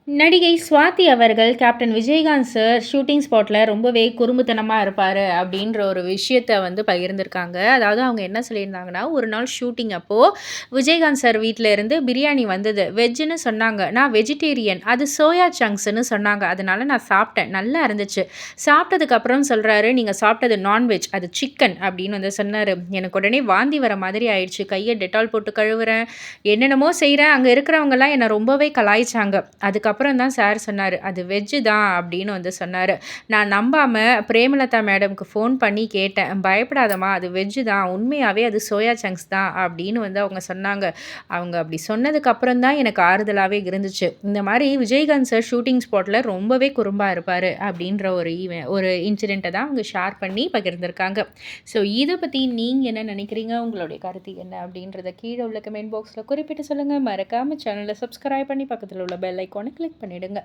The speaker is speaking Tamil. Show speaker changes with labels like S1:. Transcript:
S1: நடிகை சுவாதி அவர்கள் கேப்டன் விஜயகாந்த் சார் ஷூட்டிங் ஸ்பாட்ல ரொம்பவே குறும்புத்தனமா இருப்பாரு அப்படின்ற ஒரு விஷயத்த வந்து பகிர்ந்திருக்காங்க. அதாவது அவங்க என்ன சொல்லியிருந்தாங்கன்னா, ஒரு நாள் ஷூட்டிங் அப்போ விஜயகாந்த் சார் வீட்ல இருந்து பிரியாணி வந்தது. வெஜ்ஜுன்னு சொன்னாங்க. நான் வெஜிடேரியன். அது சோயா சங்க்ஸ்ன்னு சொன்னாங்க. அதனால நான் சாப்பிட்டேன். நல்லா இருந்துச்சு. சாப்பிட்டதுக்கு அப்புறம் சொல்றாரு, "நீங்க சாப்பிட்டது நான்வெஜ். அது சிக்கன்" அப்படின்னு வந்து சொன்னாரு. எனக்கு உடனே வாந்தி வர மாதிரி ஆயிடுச்சு. கைய டெட்டால் போட்டு கழுவுறேன். என்னென்னமோ செய்றேன். அங்க இருக்கிறவங்கலாம் என்ன ரொம்பவே கலாய்ச்சாங்க. அதுக்கப்புறம் தான் சார் சொன்னாரு, "அது வெஜ்ஜு தான்" அப்படின்னு வந்து சொன்னாரு. நான் நம்பாம பிரேமலதா மேடம்க்கு ஃபோன் பண்ணி கேட்டேன். "பயப்படாதம்மா, அது வெஜ்ஜு தான். உண்மையாவே அது சோயா சங்க்ஸ் தான்" அப்படின்னு வந்து அவங்க சொன்னாங்க. அவங்க அப்படி சொன்னதுக்கு அப்புறம் தான் எனக்கு ஆறுதலாவே இருந்துச்சு. இந்த மாரி விஜயகாந்த் சார் ஷூட்டிங் ஸ்பாட்ல ரொம்பவே குறும்பா இருப்பாரு அப்படின்ற ஒரு இன்சிடென்ட்ட தான் அவங்க ஷேர் பண்ணி பகிர்ந்திருக்காங்க. ஸோ இத பத்தி நீங்க என்ன நினைக்கிறீங்க? உங்களுடைய கருத்து என்ன? அப்படின்றத கீழ உள்ள கமெண்ட் பாக்ஸ்ல குறிப்பிட்டு சொல்லுங்க. மறக்காம சேனல சப்ஸ்கிரைப் பண்ணி பக்கத்துல உள்ள பெல் ஐகான கிளிக் பண்ணிடுங்க.